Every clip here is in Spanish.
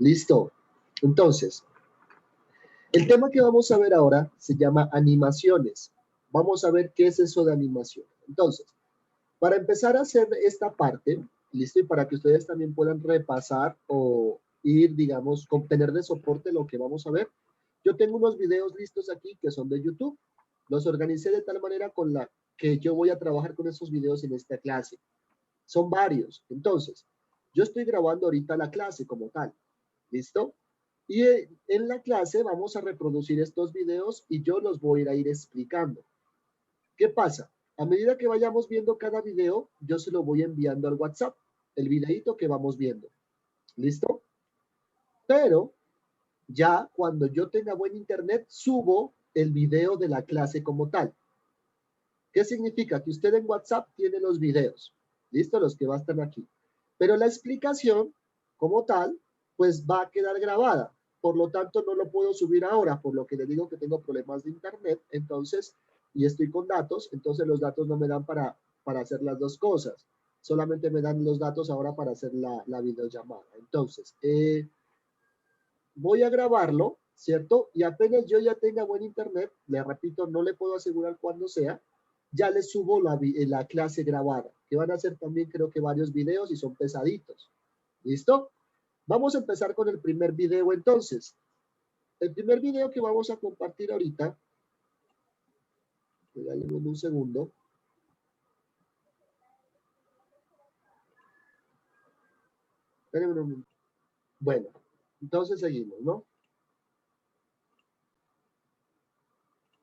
Listo. Entonces, el tema que vamos a ver ahora se llama animaciones. Vamos a ver qué es eso de animación. Entonces, para empezar a hacer esta parte, listo, y para que ustedes también puedan repasar o ir, digamos, tener de soporte lo que vamos a ver, yo tengo unos videos listos aquí que son de YouTube. Los organicé de tal manera con la que yo voy a trabajar con esos videos en esta clase. Son varios. Entonces, yo estoy grabando ahorita la clase como tal. ¿Listo? Y en la clase vamos a reproducir estos videos y yo los voy a ir explicando. ¿Qué pasa? A medida que vayamos viendo cada video, yo se lo voy enviando al WhatsApp, el videito que vamos viendo. ¿Listo? Pero ya cuando yo tenga buen internet, subo el video de la clase como tal. ¿Qué significa? Que usted en WhatsApp tiene los videos. ¿Listo? Los que va a estar aquí. Pero la explicación como tal, pues va a quedar grabada. Por lo tanto, no lo puedo subir ahora, por lo que le digo que tengo problemas de internet. Entonces, y estoy con datos, entonces los datos no me dan para hacer las dos cosas. Solamente me dan los datos ahora para hacer la videollamada. Entonces, voy a grabarlo, ¿cierto? Y apenas yo ya tenga buen internet, le repito, no le puedo asegurar cuándo sea, ya les subo la clase grabada, que van a ser también creo que varios videos y son pesaditos. ¿Listo? Vamos a empezar con el primer video entonces. El primer video que vamos a compartir ahorita, regálenme un segundo. Espérenme un momento. Bueno, entonces seguimos, ¿no?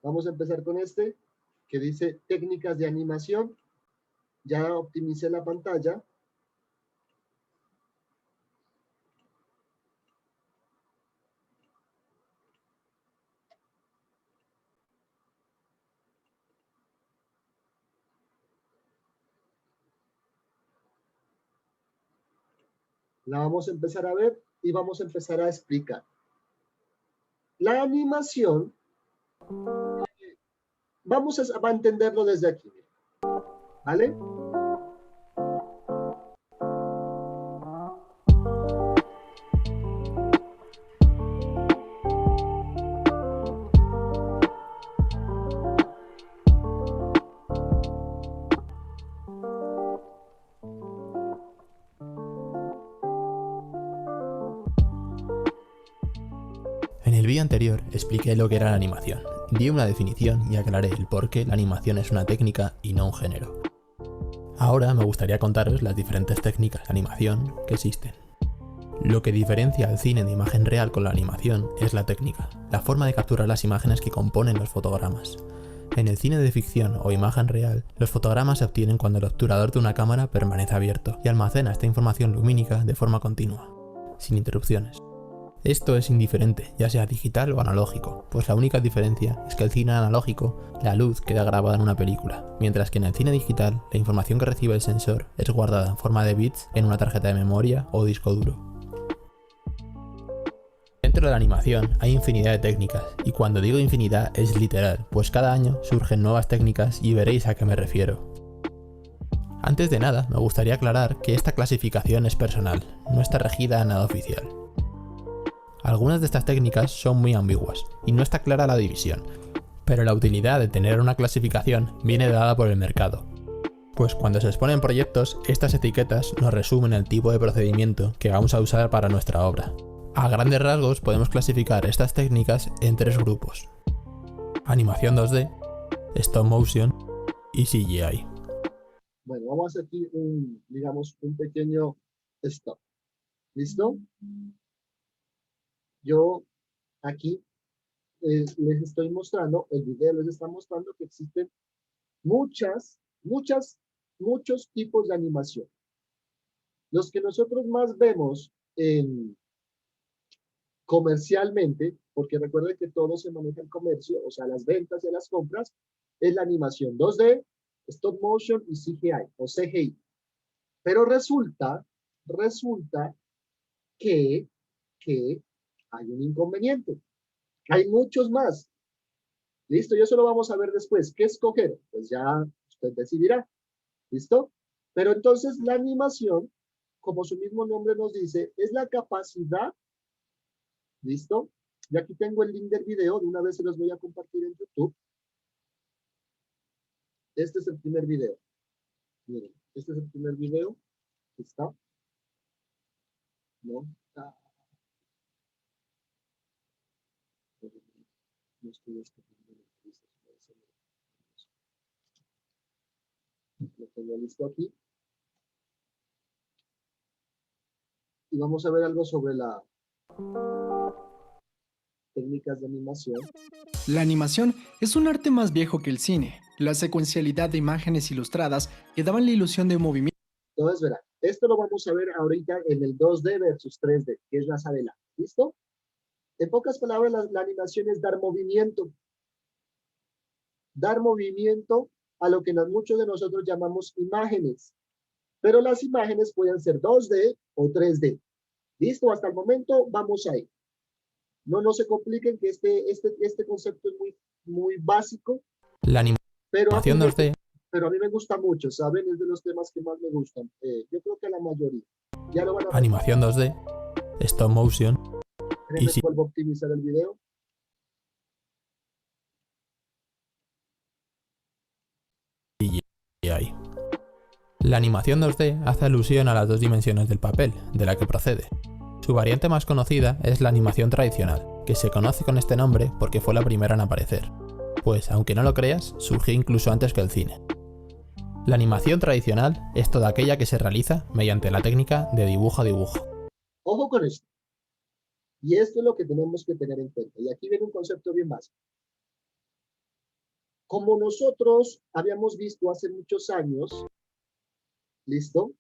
Vamos a empezar con este, que dice técnicas de animación. Ya optimicé la pantalla. La vamos a empezar a ver y vamos a empezar a explicar. La animación, vamos a entenderlo desde aquí, ¿vale? En el vídeo anterior expliqué lo que era la animación, di una definición y aclaré el por qué la animación es una técnica y no un género. Ahora me gustaría contaros las diferentes técnicas de animación que existen. Lo que diferencia al cine de imagen real con la animación es la técnica, la forma de capturar las imágenes que componen los fotogramas. En el cine de ficción o imagen real, los fotogramas se obtienen cuando el obturador de una cámara permanece abierto y almacena esta información lumínica de forma continua, sin interrupciones. Esto es indiferente, ya sea digital o analógico, pues la única diferencia es que el cine analógico, la luz queda grabada en una película, mientras que en el cine digital, la información que recibe el sensor es guardada en forma de bits en una tarjeta de memoria o disco duro. Dentro de la animación hay infinidad de técnicas, y cuando digo infinidad es literal, pues cada año surgen nuevas técnicas y veréis a qué me refiero. Antes de nada, me gustaría aclarar que esta clasificación es personal, no está regida a nada oficial. Algunas de estas técnicas son muy ambiguas y no está clara la división, pero la utilidad de tener una clasificación viene dada por el mercado. Pues cuando se exponen proyectos, estas etiquetas nos resumen el tipo de procedimiento que vamos a usar para nuestra obra. A grandes rasgos podemos clasificar estas técnicas en tres grupos: animación 2D, stop motion y CGI. Bueno, vamos a hacer aquí digamos, un pequeño stop. ¿Listo? Yo aquí les estoy mostrando, el video les está mostrando que existen muchos tipos de animación. Los que nosotros más vemos comercialmente, porque recuerden que todo se maneja en comercio, o sea, las ventas y las compras, es la animación 2D, stop motion y CGI, o CGI. Pero resulta que, que hay un inconveniente. Hay muchos más. Listo, y eso lo vamos a ver después. ¿Qué escoger? Pues ya usted decidirá. ¿Listo? Pero entonces la animación, como su mismo nombre nos dice, es la capacidad ¿Listo? Y aquí tengo el link del video, de una vez se los voy a compartir en YouTube. Este es el primer video. Miren, este es el primer video. ¿Está? No. Ah, no estoy escogiendo lo que dice. Lo tengo listo aquí. Y vamos a ver algo sobre las técnicas de animación. La animación es un arte más viejo que el cine. La secuencialidad de imágenes ilustradas que daban la ilusión de movimiento. Entonces, verán, esto lo vamos a ver ahorita en el 2D versus 3D, que es más adelante. ¿Listo? En pocas palabras, la animación es dar movimiento. Dar movimiento a lo que muchos de nosotros llamamos imágenes. Pero las imágenes pueden ser 2D o 3D. ¿Listo? Hasta el momento vamos ahí. No se compliquen que este concepto es muy básico. La animación 2D. Pero a mí me gusta mucho, ¿saben? Es de los temas que más me gustan. Yo creo que la mayoría. Ya lo van a ver. Animación 2D, stop motion. Y si vuelvo a optimizar el video. Y ahí. La animación 2D hace alusión a las dos dimensiones del papel, de la que procede. Su variante más conocida es la animación tradicional, que se conoce con este nombre porque fue la primera en aparecer. Pues, aunque no lo creas, surgió incluso antes que el cine. La animación tradicional es toda aquella que se realiza mediante la técnica de dibujo a dibujo. Ojo con esto. Y esto es lo que tenemos que tener en cuenta. Y aquí viene un concepto bien básico. Como nosotros habíamos visto hace muchos años, ¿listo?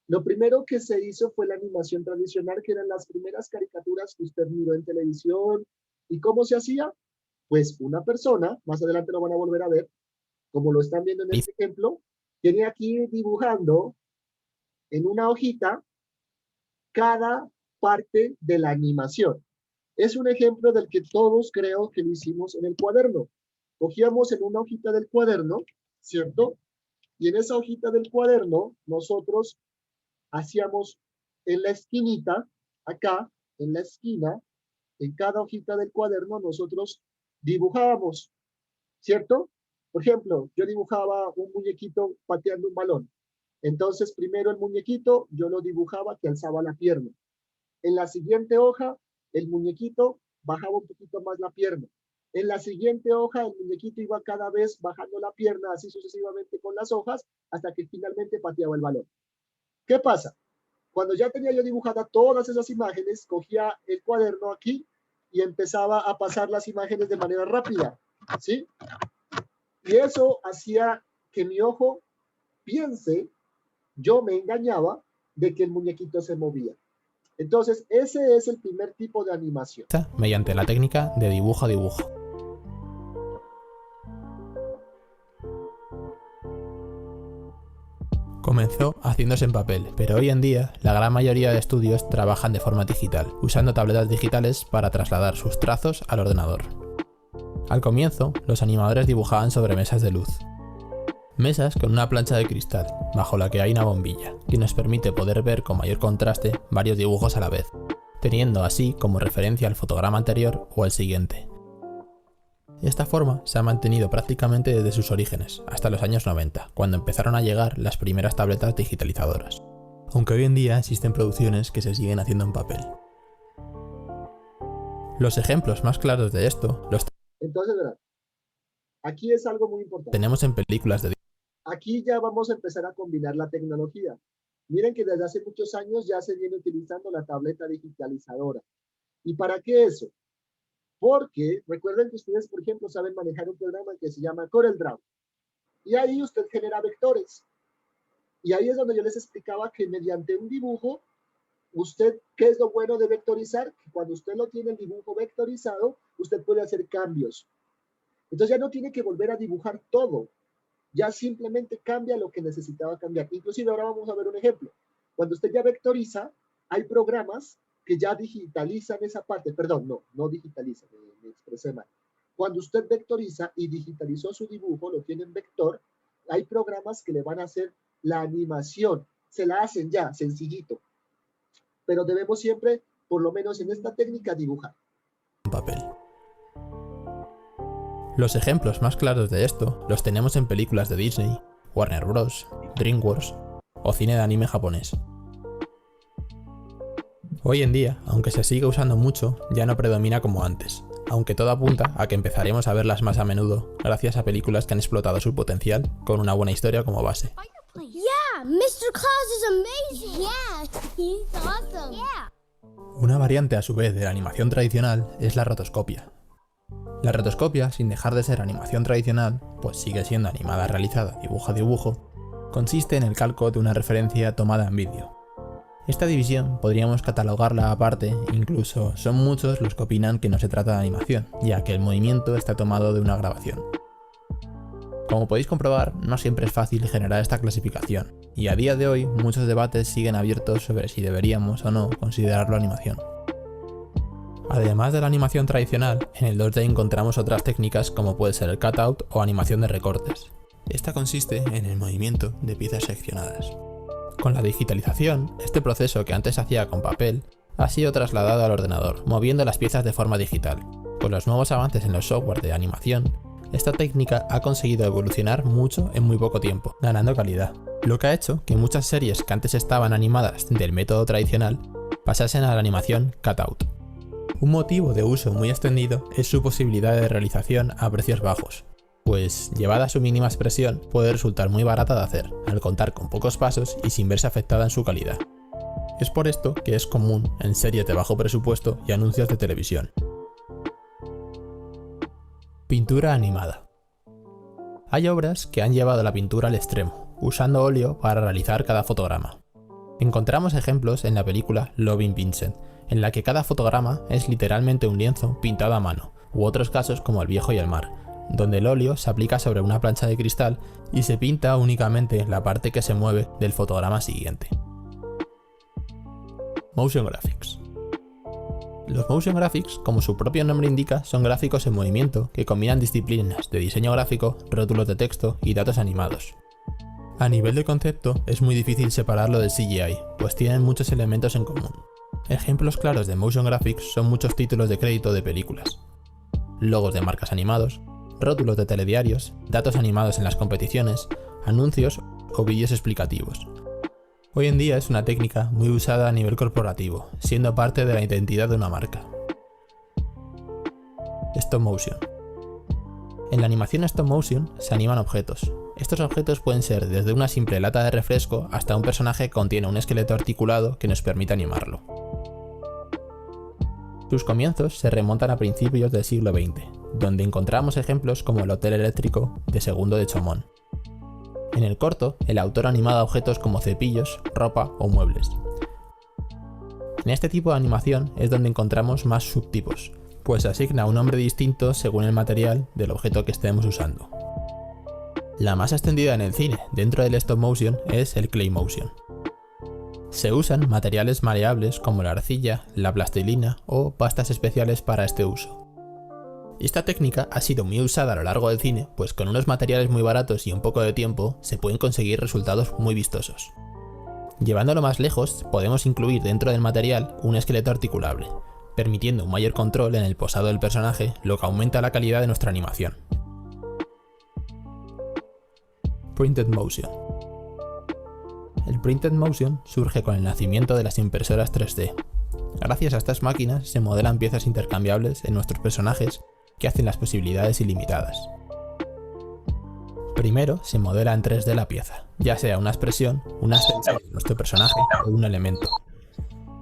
Lo primero que se hizo fue la animación tradicional, que eran las primeras caricaturas que usted miró en televisión. ¿Y cómo se hacía? Pues una persona, más adelante lo van a volver a ver, como lo están viendo en este ejemplo, tenía que ir dibujando en una hojita cada parte de la animación. Es un ejemplo del que todos creo que lo hicimos en el cuaderno. Cogíamos en una hojita del cuaderno, ¿cierto? Y en esa hojita del cuaderno nosotros hacíamos en la esquinita, acá, en la esquina, en cada hojita del cuaderno nosotros dibujábamos, ¿cierto? Por ejemplo, yo dibujaba un muñequito pateando un balón. Entonces, primero el muñequito, yo lo dibujaba que alzaba la pierna. En la siguiente hoja, el muñequito bajaba un poquito más la pierna. En la siguiente hoja, el muñequito iba cada vez bajando la pierna, así sucesivamente con las hojas, hasta que finalmente pateaba el balón. ¿Qué pasa? Cuando ya tenía yo dibujada todas esas imágenes, cogía el cuaderno aquí y empezaba a pasar las imágenes de manera rápida, ¿sí? Y eso hacía que mi ojo piense, yo me engañaba de que el muñequito se movía. Entonces, ese es el primer tipo de animación. Mediante la técnica de dibujo a dibujo. Comenzó haciéndose en papel, pero hoy en día la gran mayoría de estudios trabajan de forma digital, usando tabletas digitales para trasladar sus trazos al ordenador. Al comienzo, los animadores dibujaban sobre mesas de luz. Mesas con una plancha de cristal, bajo la que hay una bombilla, que nos permite poder ver con mayor contraste varios dibujos a la vez, teniendo así como referencia al fotograma anterior o al siguiente. Esta forma se ha mantenido prácticamente desde sus orígenes, hasta los años 90, cuando empezaron a llegar las primeras tabletas digitalizadoras. Aunque hoy en día existen producciones que se siguen haciendo en papel. Los ejemplos más claros de esto los Entonces, ¿verdad? Aquí es algo muy importante. Tenemos en películas de... Aquí ya vamos a empezar a combinar la tecnología. Miren que desde hace muchos años ya se viene utilizando la tableta digitalizadora. ¿Y para qué eso? Porque recuerden que ustedes, por ejemplo, saben manejar un programa que se llama CorelDRAW. Y ahí usted genera vectores. Y ahí es donde yo les explicaba que mediante un dibujo, usted, ¿qué es lo bueno de vectorizar? Que cuando usted lo tiene el dibujo vectorizado, usted puede hacer cambios. Entonces ya no tiene que volver a dibujar todo. Ya simplemente cambia lo que necesitaba cambiar. Inclusive ahora vamos a ver un ejemplo. Cuando usted ya vectoriza, hay programas que ya digitalizan esa parte. Perdón, no digitalizan, me expresé mal. Cuando usted vectoriza y digitalizó su dibujo, lo tiene en vector, hay programas que le van a hacer la animación. Se la hacen ya, sencillito. Pero debemos siempre, por lo menos en esta técnica, dibujar. papel. Los ejemplos más claros de esto los tenemos en películas de Disney, Warner Bros., DreamWorks o cine de anime japonés. Hoy en día, aunque se sigue usando mucho, ya no predomina como antes, aunque todo apunta a que empezaremos a verlas más a menudo gracias a películas que han explotado su potencial con una buena historia como base. Yeah, Mr. Claus is amazing. Yeah, he's awesome. Yeah. Una variante a su vez de la animación tradicional es la rotoscopia. La rotoscopia, sin dejar de ser animación tradicional, pues sigue siendo animada realizada dibujo a dibujo, consiste en el calco de una referencia tomada en vídeo. Esta división podríamos catalogarla aparte, incluso son muchos los que opinan que no se trata de animación, ya que el movimiento está tomado de una grabación. Como podéis comprobar, no siempre es fácil generar esta clasificación, y a día de hoy muchos debates siguen abiertos sobre si deberíamos o no considerarlo animación. Además de la animación tradicional, en el 2D encontramos otras técnicas como puede ser el cutout o animación de recortes. Esta consiste en el movimiento de piezas seccionadas. Con la digitalización, este proceso que antes se hacía con papel ha sido trasladado al ordenador, moviendo las piezas de forma digital. Con los nuevos avances en los software de animación, esta técnica ha conseguido evolucionar mucho en muy poco tiempo, ganando calidad, lo que ha hecho que muchas series que antes estaban animadas del método tradicional pasasen a la animación cutout. Un motivo de uso muy extendido es su posibilidad de realización a precios bajos, pues llevada a su mínima expresión puede resultar muy barata de hacer, al contar con pocos pasos y sin verse afectada en su calidad. Es por esto que es común en series de bajo presupuesto y anuncios de televisión. Pintura animada. Hay obras que han llevado la pintura al extremo, usando óleo para realizar cada fotograma. Encontramos ejemplos en la película Loving Vincent, en la que cada fotograma es literalmente un lienzo pintado a mano, u otros casos como El viejo y el mar, donde el óleo se aplica sobre una plancha de cristal y se pinta únicamente la parte que se mueve del fotograma siguiente. Motion Graphics. Los motion graphics, como su propio nombre indica, son gráficos en movimiento que combinan disciplinas de diseño gráfico, rótulos de texto y datos animados. A nivel de concepto, es muy difícil separarlo del CGI, pues tienen muchos elementos en común. Ejemplos claros de motion graphics son muchos títulos de crédito de películas, logos de marcas animados, rótulos de telediarios, datos animados en las competiciones, anuncios o vídeos explicativos. Hoy en día es una técnica muy usada a nivel corporativo, siendo parte de la identidad de una marca. Stop motion. En la animación stop motion se animan objetos. Estos objetos pueden ser desde una simple lata de refresco hasta un personaje que contiene un esqueleto articulado que nos permite animarlo. Sus comienzos se remontan a principios del siglo XX, donde encontramos ejemplos como el Hotel Eléctrico de Segundo de Chomón. En el corto, el autor animaba objetos como cepillos, ropa o muebles. En este tipo de animación es donde encontramos más subtipos, pues se asigna un nombre distinto según el material del objeto que estemos usando. La más extendida en el cine dentro del stop motion es el clay motion. Se usan materiales maleables como la arcilla, la plastilina o pastas especiales para este uso. Esta técnica ha sido muy usada a lo largo del cine, pues con unos materiales muy baratos y un poco de tiempo se pueden conseguir resultados muy vistosos. Llevándolo más lejos, podemos incluir dentro del material un esqueleto articulable, permitiendo un mayor control en el posado del personaje, lo que aumenta la calidad de nuestra animación. Printed Motion. El Printed Motion surge con el nacimiento de las impresoras 3D. Gracias a estas máquinas se modelan piezas intercambiables en nuestros personajes que hacen las posibilidades ilimitadas. Primero se modela en 3D la pieza, ya sea una expresión, una extensión de nuestro personaje o un elemento.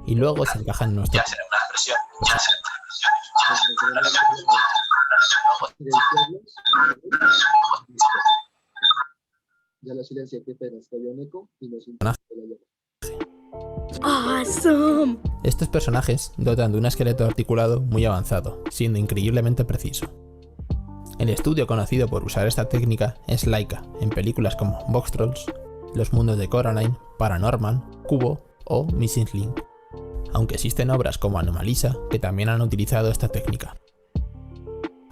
Y luego se encaja en nuestro... Ya lo silencié, qué pena, es que había un eco y no se Awesome. Estos personajes dotan de un esqueleto articulado muy avanzado, siendo increíblemente preciso. El estudio conocido por usar esta técnica es Laika, en películas como Box Trolls, Los mundos de Coraline, Paranorman, Kubo o Missing Link, aunque existen obras como Anomalisa que también han utilizado esta técnica.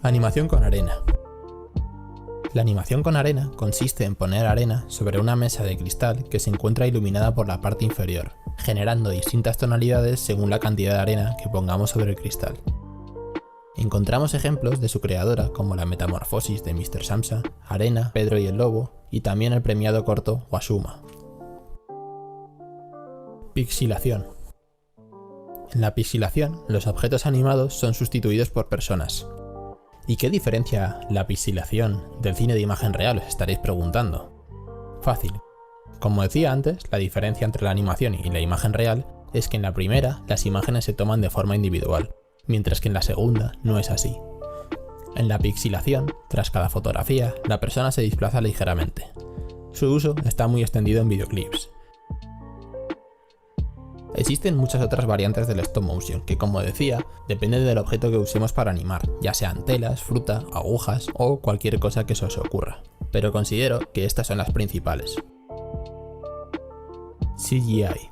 Animación con arena. La animación con arena consiste en poner arena sobre una mesa de cristal que se encuentra iluminada por la parte inferior, generando distintas tonalidades según la cantidad de arena que pongamos sobre el cristal. Encontramos ejemplos de su creadora como la Metamorfosis de Mr. Samsa, Arena, Pedro y el Lobo y también el premiado corto Washuma. Pixilación. En la pixilación, los objetos animados son sustituidos por personas. ¿Y qué diferencia la pixilación del cine de imagen real? Os estaréis preguntando. Fácil. Como decía antes, la diferencia entre la animación y la imagen real es que en la primera las imágenes se toman de forma individual, mientras que en la segunda no es así. En la pixilación, tras cada fotografía, la persona se desplaza ligeramente. Su uso está muy extendido en videoclips. Existen muchas otras variantes del stop motion que, como decía, depende del objeto que usemos para animar, ya sean telas, fruta, agujas o cualquier cosa que se os ocurra. Pero considero que estas son las principales. CGI.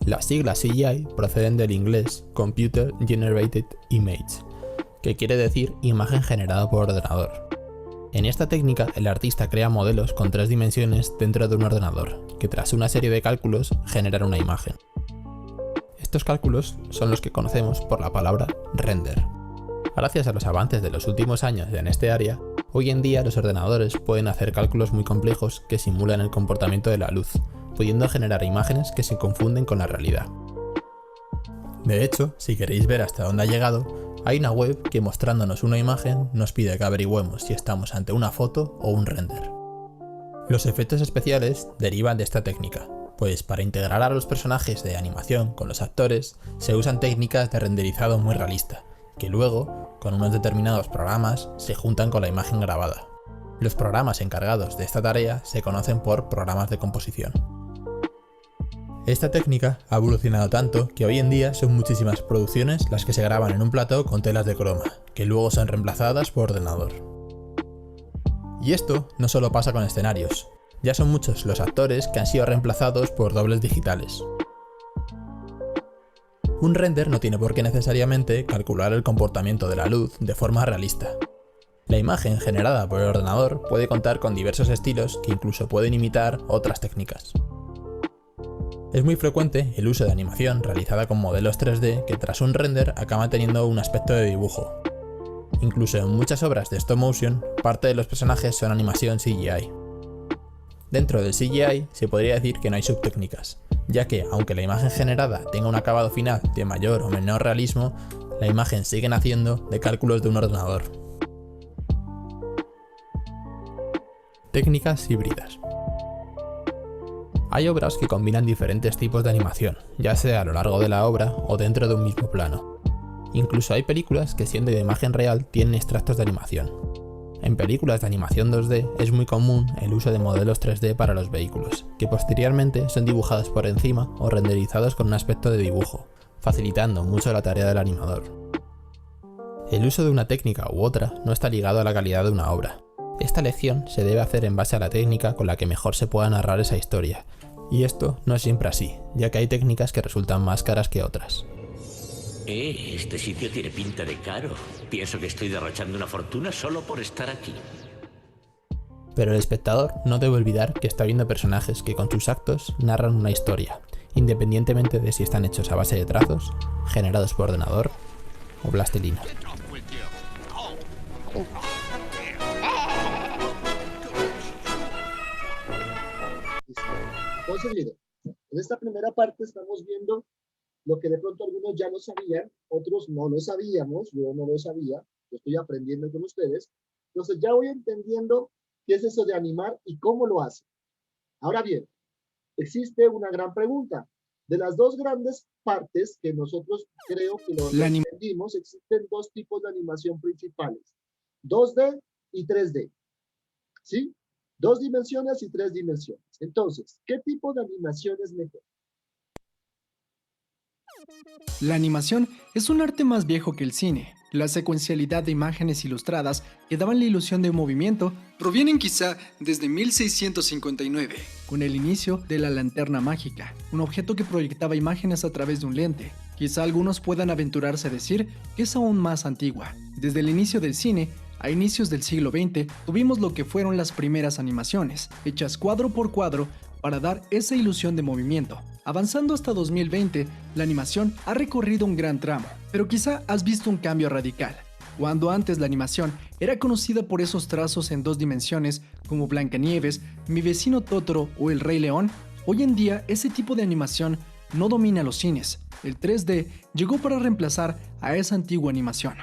Las siglas CGI proceden del inglés Computer Generated Image, que quiere decir imagen generada por ordenador. En esta técnica, el artista crea modelos con 3 dimensiones dentro de un ordenador, que tras una serie de cálculos generan una imagen. Estos cálculos son los que conocemos por la palabra render. Gracias a los avances de los últimos años en este área, hoy en día los ordenadores pueden hacer cálculos muy complejos que simulan el comportamiento de la luz, pudiendo generar imágenes que se confunden con la realidad. De hecho, si queréis ver hasta dónde ha llegado, hay una web que mostrándonos una imagen nos pide que averigüemos si estamos ante una foto o un render. Los efectos especiales derivan de esta técnica, pues para integrar a los personajes de animación con los actores se usan técnicas de renderizado muy realista, que luego, con unos determinados programas, se juntan con la imagen grabada. Los programas encargados de esta tarea se conocen por programas de composición. Esta técnica ha evolucionado tanto que hoy en día son muchísimas producciones las que se graban en un plató con telas de croma, que luego son reemplazadas por ordenador. Y esto no solo pasa con escenarios, ya son muchos los actores que han sido reemplazados por dobles digitales. Un render no tiene por qué necesariamente calcular el comportamiento de la luz de forma realista. La imagen generada por el ordenador puede contar con diversos estilos que incluso pueden imitar otras técnicas. Es muy frecuente el uso de animación realizada con modelos 3D que tras un render acaba teniendo un aspecto de dibujo. Incluso en muchas obras de stop motion, parte de los personajes son animación CGI. Dentro del CGI se podría decir que no hay subtécnicas, ya que aunque la imagen generada tenga un acabado final de mayor o menor realismo, la imagen sigue naciendo de cálculos de un ordenador. Técnicas híbridas. Hay obras que combinan diferentes tipos de animación, ya sea a lo largo de la obra o dentro de un mismo plano. Incluso hay películas que siendo de imagen real tienen extractos de animación. En películas de animación 2D es muy común el uso de modelos 3D para los vehículos, que posteriormente son dibujados por encima o renderizados con un aspecto de dibujo, facilitando mucho la tarea del animador. El uso de una técnica u otra no está ligado a la calidad de una obra. Esta elección se debe hacer en base a la técnica con la que mejor se pueda narrar esa historia, y esto no es siempre así, ya que hay técnicas que resultan más caras que otras. Este sitio tiene pinta de caro. Pienso que estoy derrochando una fortuna solo por estar aquí. Pero el espectador no debe olvidar que está viendo personajes que con sus actos narran una historia, independientemente de si están hechos a base de trazos, generados por ordenador o plastilina. Entonces, miren, en esta primera parte estamos viendo lo que de pronto algunos ya lo sabían, otros no lo sabíamos, yo no lo sabía, yo estoy aprendiendo con ustedes. Entonces ya voy entendiendo qué es eso de animar y cómo lo hace. Ahora bien, existe una gran pregunta. De las dos grandes partes que nosotros creo que lo entendimos, existen dos tipos de animación principales, 2D y 3D, ¿sí? 2 dimensiones y 3 dimensiones. Entonces, ¿qué tipo de animación es mejor? La animación es un arte más viejo que el cine. La secuencialidad de imágenes ilustradas que daban la ilusión de movimiento provienen quizá desde 1659, con el inicio de la linterna mágica, un objeto que proyectaba imágenes a través de un lente. Quizá algunos puedan aventurarse a decir que es aún más antigua. Desde el inicio del cine, a inicios del siglo XX, tuvimos lo que fueron las primeras animaciones, hechas cuadro por cuadro para dar esa ilusión de movimiento. Avanzando hasta 2020, la animación ha recorrido un gran tramo, pero quizá has visto un cambio radical. Cuando antes la animación era conocida por esos trazos en 2 dimensiones como Blancanieves, Mi vecino Totoro o El Rey León, hoy en día ese tipo de animación no domina los cines. El 3D llegó para reemplazar a esa antigua animación.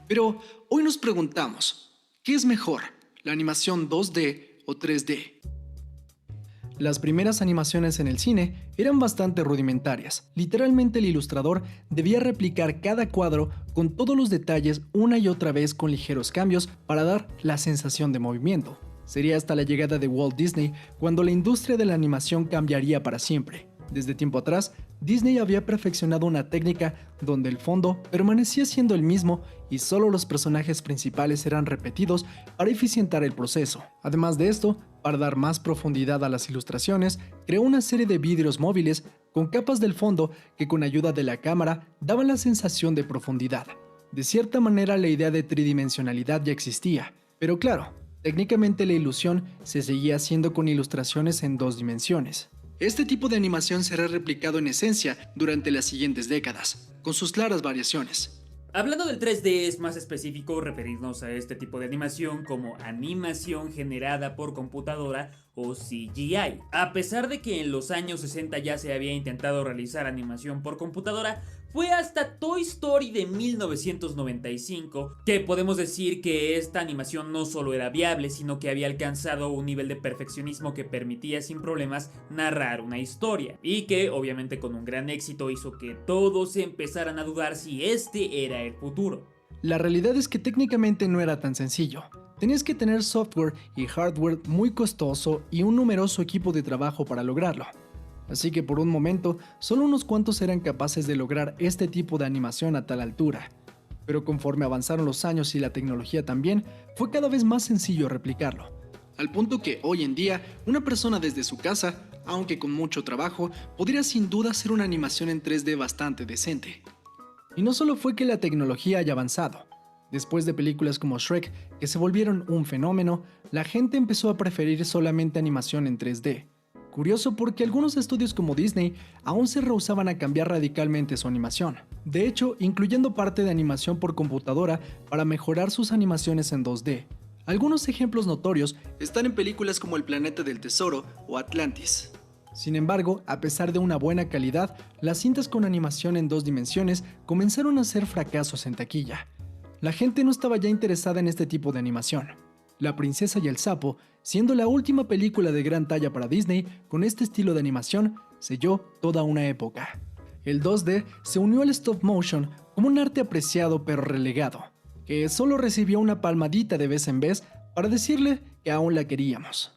Pero hoy nos preguntamos, ¿qué es mejor, la animación 2D o 3D? Las primeras animaciones en el cine eran bastante rudimentarias. Literalmente el ilustrador debía replicar cada cuadro con todos los detalles una y otra vez con ligeros cambios para dar la sensación de movimiento. Sería hasta la llegada de Walt Disney cuando la industria de la animación cambiaría para siempre. Desde tiempo atrás, Disney había perfeccionado una técnica donde el fondo permanecía siendo el mismo y solo los personajes principales eran repetidos para eficientar el proceso. Además de esto, para dar más profundidad a las ilustraciones, creó una serie de vidrios móviles con capas del fondo que con ayuda de la cámara daban la sensación de profundidad. De cierta manera la idea de tridimensionalidad ya existía, pero claro, técnicamente la ilusión se seguía haciendo con ilustraciones en 2 dimensiones. Este tipo de animación será replicado en esencia durante las siguientes décadas, con sus claras variaciones. Hablando del 3D, es más específico referirnos a este tipo de animación como animación generada por computadora o CGI. A pesar de que en los años 60 ya se había intentado realizar animación por computadora, fue hasta Toy Story de 1995 que podemos decir que esta animación no solo era viable, sino que había alcanzado un nivel de perfeccionismo que permitía sin problemas narrar una historia, y que obviamente con un gran éxito hizo que todos empezaran a dudar si este era el futuro. La realidad es que técnicamente no era tan sencillo. Tenías que tener software y hardware muy costoso y un numeroso equipo de trabajo para lograrlo. Así que por un momento, solo unos cuantos eran capaces de lograr este tipo de animación a tal altura. Pero conforme avanzaron los años y la tecnología también, fue cada vez más sencillo replicarlo. Al punto que hoy en día, una persona desde su casa, aunque con mucho trabajo, podría sin duda hacer una animación en 3D bastante decente. Y no solo fue que la tecnología haya avanzado. Después de películas como Shrek, que se volvieron un fenómeno, la gente empezó a preferir solamente animación en 3D. Curioso porque algunos estudios como Disney aún se rehusaban a cambiar radicalmente su animación. De hecho, incluyendo parte de animación por computadora para mejorar sus animaciones en 2D. Algunos ejemplos notorios están en películas como El Planeta del Tesoro o Atlantis. Sin embargo, a pesar de una buena calidad, las cintas con animación en 2 dimensiones comenzaron a ser fracasos en taquilla. La gente no estaba ya interesada en este tipo de animación. La Princesa y el Sapo, siendo la última película de gran talla para Disney con este estilo de animación, selló toda una época. El 2D se unió al stop motion como un arte apreciado pero relegado, que solo recibió una palmadita de vez en vez para decirle que aún la queríamos.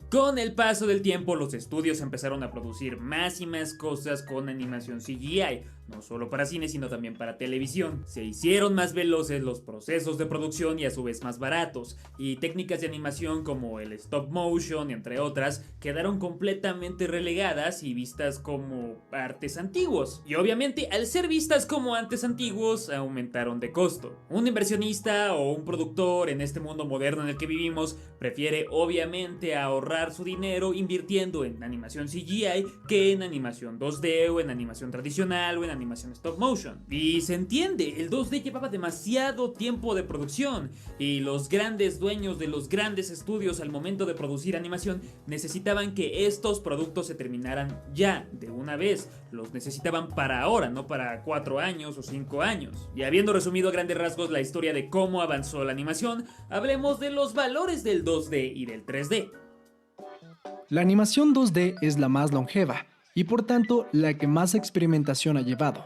Con el paso del tiempo, los estudios empezaron a producir más y más cosas con animación CGI, no solo para cine sino también para televisión. Se hicieron más veloces los procesos de producción y a su vez más baratos, y técnicas de animación como el stop motion, entre otras, quedaron completamente relegadas y vistas como artes antiguos. Y obviamente, al ser vistas como artes antiguos, aumentaron de costo. Un inversionista o un productor en este mundo moderno en el que vivimos prefiere obviamente ahorrar su dinero invirtiendo en animación CGI que en animación 2D o en animación tradicional o en animación stop motion. Y se entiende, el 2D llevaba demasiado tiempo de producción y los grandes dueños de los grandes estudios al momento de producir animación necesitaban que estos productos se terminaran ya, de una vez. Los necesitaban para ahora, no para 4 años o 5 años. Y habiendo resumido a grandes rasgos la historia de cómo avanzó la animación, hablemos de los valores del 2D y del 3D. La animación 2D es la más longeva y por tanto la que más experimentación ha llevado.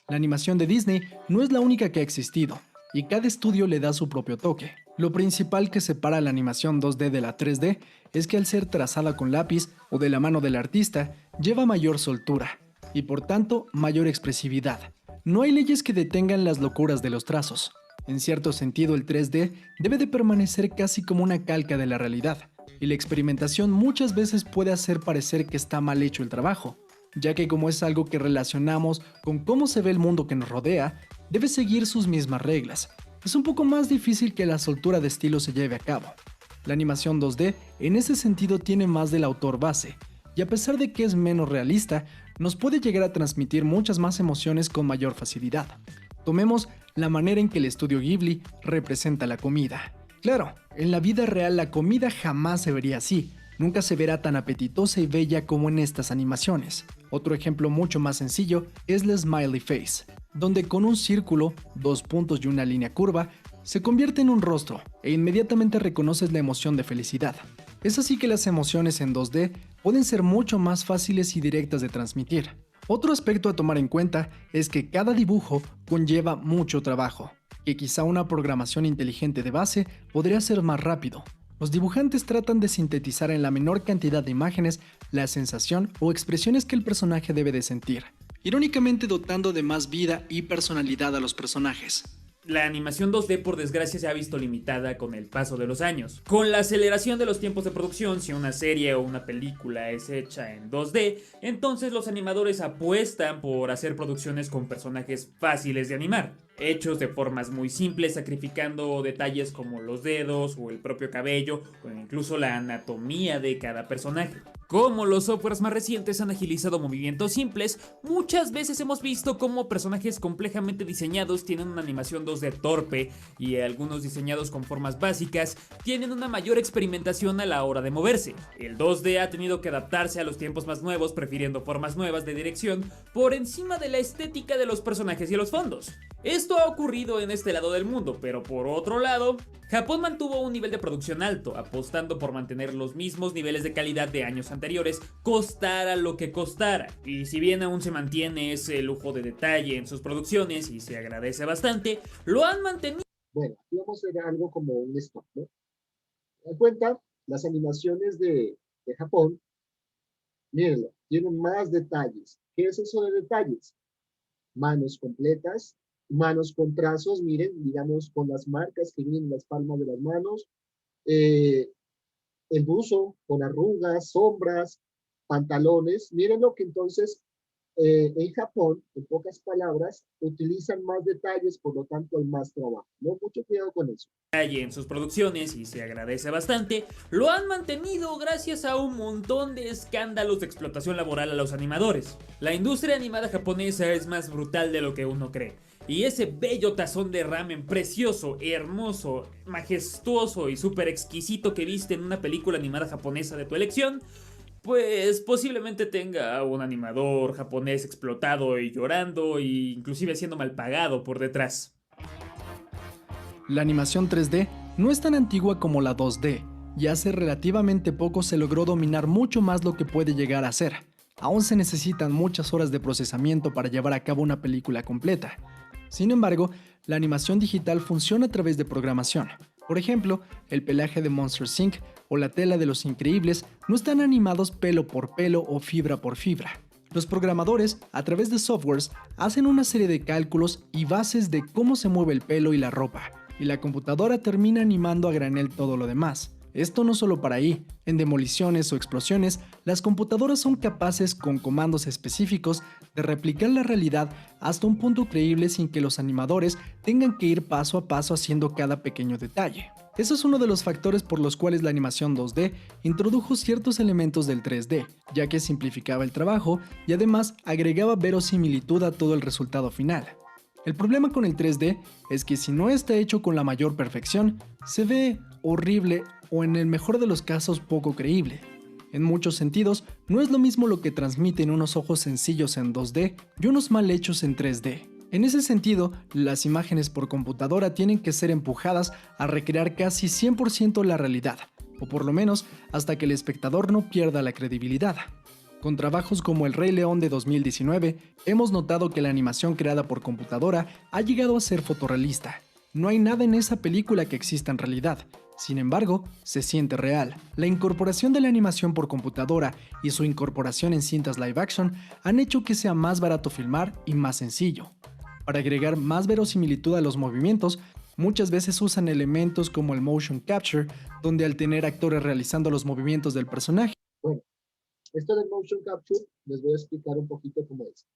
La animación de Disney no es la única que ha existido y cada estudio le da su propio toque. Lo principal que separa la animación 2D de la 3D es que al ser trazada con lápiz o de la mano del artista lleva mayor soltura y por tanto mayor expresividad. No hay leyes que detengan las locuras de los trazos. En cierto sentido, el 3D debe de permanecer casi como una calca de la realidad, y la experimentación muchas veces puede hacer parecer que está mal hecho el trabajo, ya que como es algo que relacionamos con cómo se ve el mundo que nos rodea, debe seguir sus mismas reglas. Es un poco más difícil que la soltura de estilo se lleve a cabo. La animación 2D en ese sentido tiene más del autor base, y a pesar de que es menos realista, nos puede llegar a transmitir muchas más emociones con mayor facilidad. Tomemos la manera en que el estudio Ghibli representa la comida. Claro, en la vida real la comida jamás se vería así, nunca se verá tan apetitosa y bella como en estas animaciones. Otro ejemplo mucho más sencillo es la Smiley Face, donde con un círculo, 2 puntos y una línea curva, se convierte en un rostro e inmediatamente reconoces la emoción de felicidad. Es así que las emociones en 2D pueden ser mucho más fáciles y directas de transmitir. Otro aspecto a tomar en cuenta es que cada dibujo conlleva mucho trabajo, que quizá una programación inteligente de base podría ser más rápido. Los dibujantes tratan de sintetizar en la menor cantidad de imágenes la sensación o expresiones que el personaje debe de sentir, irónicamente dotando de más vida y personalidad a los personajes. La animación 2D por desgracia se ha visto limitada con el paso de los años. Con la aceleración de los tiempos de producción, si una serie o una película es hecha en 2D, entonces los animadores apuestan por hacer producciones con personajes fáciles de animar, hechos de formas muy simples, sacrificando detalles como los dedos o el propio cabello o incluso la anatomía de cada personaje. Como los softwares más recientes han agilizado movimientos simples, muchas veces hemos visto cómo personajes complejamente diseñados tienen una animación 2D torpe y algunos diseñados con formas básicas tienen una mayor experimentación a la hora de moverse. El 2D ha tenido que adaptarse a los tiempos más nuevos, prefiriendo formas nuevas de dirección por encima de la estética de los personajes y los fondos. Esto ha ocurrido en este lado del mundo, pero por otro lado, Japón mantuvo un nivel de producción alto, apostando por mantener los mismos niveles de calidad de años anteriores, costara lo que costara. Y si bien aún se mantiene ese lujo de detalle en sus producciones y se agradece bastante, lo han mantenido. Bueno, aquí vamos a ver algo como un stop, ¿no? En cuenta, las animaciones de Japón, mírenlo, tienen más detalles. ¿Qué es eso de detalles? Manos completas, manos con trazos, miren, digamos, con las marcas que vienen en las palmas de las manos, el buzo con arrugas, sombras, pantalones. Miren lo que entonces en Japón, en pocas palabras, utilizan más detalles, por lo tanto hay más trabajo, ¿no? Mucho cuidado con eso. En sus producciones y se agradece bastante, lo han mantenido gracias a un montón de escándalos de explotación laboral a los animadores. La industria animada japonesa es más brutal de lo que uno cree. Y ese bello tazón de ramen precioso, hermoso, majestuoso y súper exquisito que viste en una película animada japonesa de tu elección, pues posiblemente tenga a un animador japonés explotado y llorando e inclusive siendo mal pagado por detrás. La animación 3D no es tan antigua como la 2D, y hace relativamente poco se logró dominar mucho más lo que puede llegar a ser. Aún se necesitan muchas horas de procesamiento para llevar a cabo una película completa. Sin embargo, la animación digital funciona a través de programación. Por ejemplo, el pelaje de Monsters Inc. o la tela de Los Increíbles no están animados pelo por pelo o fibra por fibra. Los programadores, a través de softwares, hacen una serie de cálculos y bases de cómo se mueve el pelo y la ropa, y la computadora termina animando a granel todo lo demás. Esto no solo para ahí, en demoliciones o explosiones, las computadoras son capaces con comandos específicos de replicar la realidad hasta un punto creíble sin que los animadores tengan que ir paso a paso haciendo cada pequeño detalle. Eso es uno de los factores por los cuales la animación 2D introdujo ciertos elementos del 3D, ya que simplificaba el trabajo y además agregaba verosimilitud a todo el resultado final. El problema con el 3D es que si no está hecho con la mayor perfección, se ve horrible o en el mejor de los casos poco creíble. En muchos sentidos, no es lo mismo lo que transmiten unos ojos sencillos en 2D y unos mal hechos en 3D. En ese sentido, las imágenes por computadora tienen que ser empujadas a recrear casi 100% la realidad, o por lo menos hasta que el espectador no pierda la credibilidad. Con trabajos como El Rey León de 2019, hemos notado que la animación creada por computadora ha llegado a ser fotorrealista. No hay nada en esa película que exista en realidad. Sin embargo, se siente real. La incorporación de la animación por computadora y su incorporación en cintas live action han hecho que sea más barato filmar y más sencillo. Para agregar más verosimilitud a los movimientos, muchas veces usan elementos como el motion capture, donde al tener actores realizando los movimientos del personaje. Bueno, esto del motion capture les voy a explicar un poquito cómo es.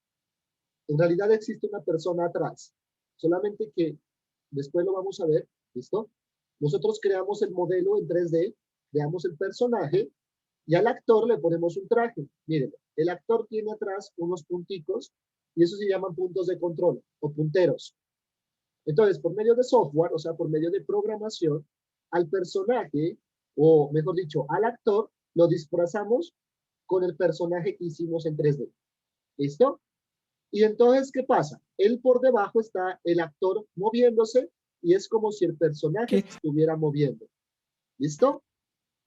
En realidad existe una persona atrás, solamente que después lo vamos a ver, ¿listo? Nosotros creamos el modelo en 3D, creamos el personaje Y al actor le ponemos un traje. Miren, el actor tiene atrás unos punticos y eso se llaman puntos de control o punteros. Entonces, por medio de software, o sea, por medio de programación, al personaje, o mejor dicho, al actor, lo disfrazamos con el personaje que hicimos en 3D. ¿Listo? Y entonces, ¿qué pasa? Él por debajo está el actor moviéndose y es como si el personaje se estuviera moviendo. ¿Listo?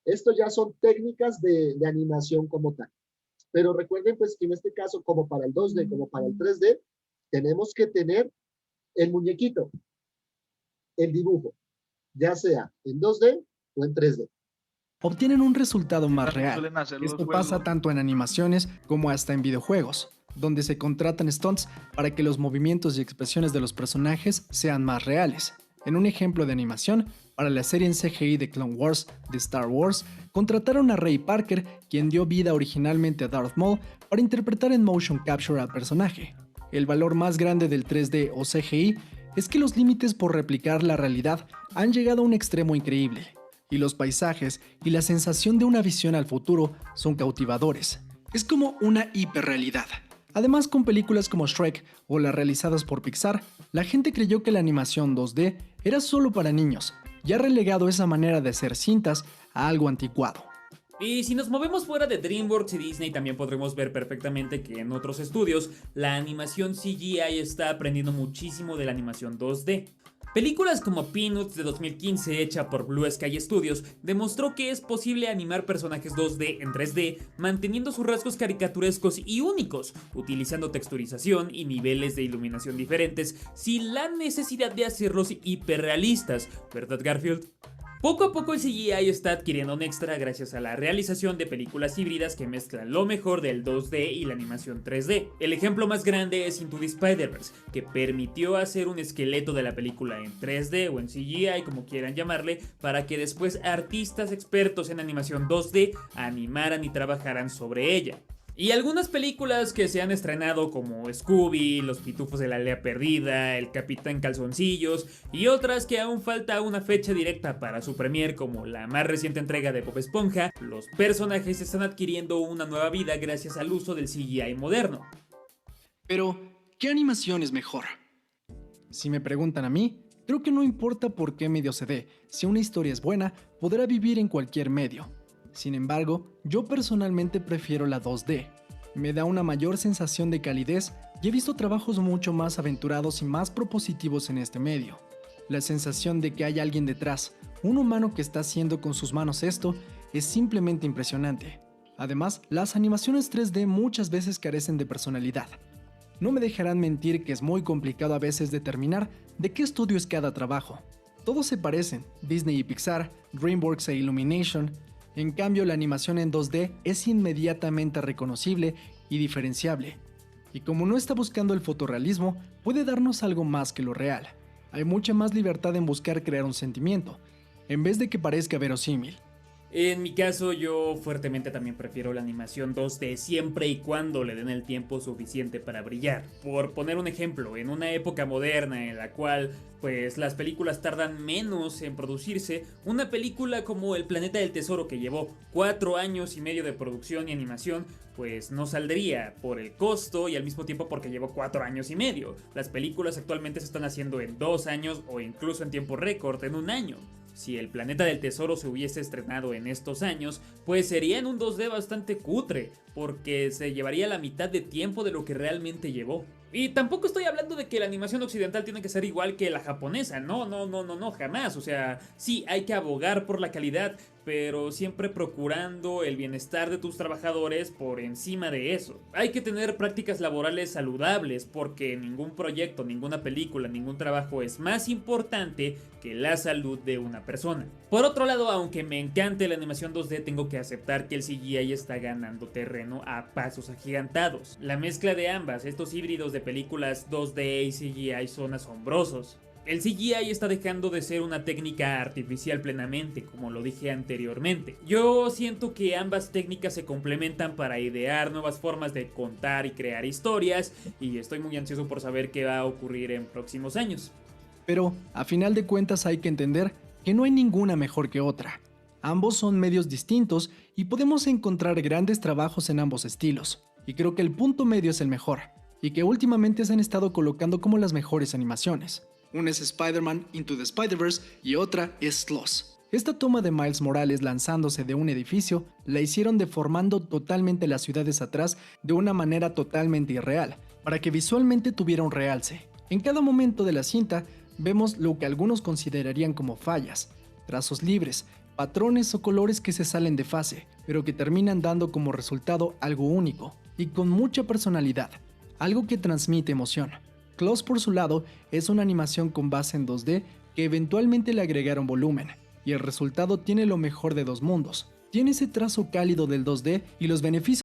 Esto ya son técnicas de animación como tal. Pero recuerden pues que en este caso, como para el 2D, como para el 3D, tenemos que tener el muñequito, el dibujo, ya sea en 2D o en 3D. Obtienen un resultado más También real. suelen hacer los Esto juegos. pasa tanto en animaciones como hasta en videojuegos, donde se contratan stunts para que los movimientos y expresiones de los personajes sean más reales. En un ejemplo de animación, para la serie en CGI de Clone Wars de Star Wars, contrataron a Ray Parker, quien dio vida originalmente a Darth Maul, para interpretar en motion capture al personaje. El valor más grande del 3D o CGI es que los límites por replicar la realidad han llegado a un extremo increíble, y los paisajes y la sensación de una visión al futuro son cautivadores. Es como una hiperrealidad. Además, con películas como Shrek o las realizadas por Pixar, la gente creyó que la animación 2D era solo para niños, y ha relegado esa manera de hacer cintas a algo anticuado. Y si nos movemos fuera de DreamWorks y Disney, también podremos ver perfectamente que en otros estudios la animación CGI está aprendiendo muchísimo de la animación 2D. Películas como Peanuts de 2015, hecha por Blue Sky Studios, demostró que es posible animar personajes 2D en 3D manteniendo sus rasgos caricaturescos y únicos, utilizando texturización y niveles de iluminación diferentes sin la necesidad de hacerlos hiperrealistas, ¿verdad, Garfield? Poco a poco el CGI está adquiriendo un extra gracias a la realización de películas híbridas que mezclan lo mejor del 2D y la animación 3D. El ejemplo más grande es Into the Spider-Verse, que permitió hacer un esqueleto de la película en 3D o en CGI, como quieran llamarle, para que después artistas expertos en animación 2D animaran y trabajaran sobre ella. Y algunas películas que se han estrenado como Scooby, Los Pitufos de la Aldea Perdida, El Capitán Calzoncillos y otras que aún falta una fecha directa para su premier como la más reciente entrega de Bob Esponja, los personajes están adquiriendo una nueva vida gracias al uso del CGI moderno. Pero, ¿qué animación es mejor? Si me preguntan a mí, creo que no importa por qué medio se dé, si una historia es buena, podrá vivir en cualquier medio. Sin embargo, yo personalmente prefiero la 2D. Me da una mayor sensación de calidez y he visto trabajos mucho más aventurados y más propositivos en este medio. La sensación de que hay alguien detrás, un humano que está haciendo con sus manos esto, es simplemente impresionante. Además, las animaciones 3D muchas veces carecen de personalidad. No me dejarán mentir que es muy complicado a veces determinar de qué estudio es cada trabajo. Todos se parecen, Disney y Pixar, DreamWorks e Illumination. En cambio, la animación en 2D es inmediatamente reconocible y diferenciable. Y como no está buscando el fotorrealismo, puede darnos algo más que lo real. Hay mucha más libertad en buscar crear un sentimiento, en vez de que parezca verosímil. En mi caso, yo fuertemente también prefiero la animación 2D siempre y cuando le den el tiempo suficiente para brillar. Por poner un ejemplo, en una época moderna en la cual pues las películas tardan menos en producirse, una película como El Planeta del Tesoro, que llevó 4 años y medio de producción y animación, pues no saldría por el costo y al mismo tiempo porque llevó 4 años y medio. Las películas actualmente se están haciendo en 2 años o incluso en tiempo récord en 1 año. Si El Planeta del Tesoro se hubiese estrenado en estos años, pues sería en un 2D bastante cutre, porque se llevaría la mitad de tiempo de lo que realmente llevó. Y tampoco estoy hablando de que la animación occidental tiene que ser igual que la japonesa, no, jamás. O sea, sí, hay que abogar por la calidad, pero siempre procurando el bienestar de tus trabajadores por encima de eso. Hay que tener prácticas laborales saludables, porque ningún proyecto, ninguna película, ningún trabajo es más importante que la salud de una persona. Por otro lado, aunque me encante la animación 2D, tengo que aceptar que el CGI está ganando terreno a pasos agigantados. La mezcla de ambas, estos híbridos de películas 2D y CGI, son asombrosos. El CGI está dejando de ser una técnica artificial plenamente, como lo dije anteriormente. Yo siento que ambas técnicas se complementan para idear nuevas formas de contar y crear historias, y estoy muy ansioso por saber qué va a ocurrir en próximos años. Pero, a final de cuentas hay que entender que no hay ninguna mejor que otra. Ambos son medios distintos y podemos encontrar grandes trabajos en ambos estilos. Y creo que el punto medio es el mejor, y que últimamente se han estado colocando como las mejores animaciones. Una es Spider-Man Into the Spider-Verse y otra es Sloss. Esta toma de Miles Morales lanzándose de un edificio la hicieron deformando totalmente las ciudades atrás de una manera totalmente irreal, para que visualmente tuviera un realce. En cada momento de la cinta vemos lo que algunos considerarían como fallas, trazos libres, patrones o colores que se salen de fase, pero que terminan dando como resultado algo único y con mucha personalidad, algo que transmite emoción. Klaus, por su lado, es una animación con base en 2D que eventualmente le agregaron volumen, y el resultado tiene lo mejor de dos mundos. Tiene ese trazo cálido del 2D y los beneficios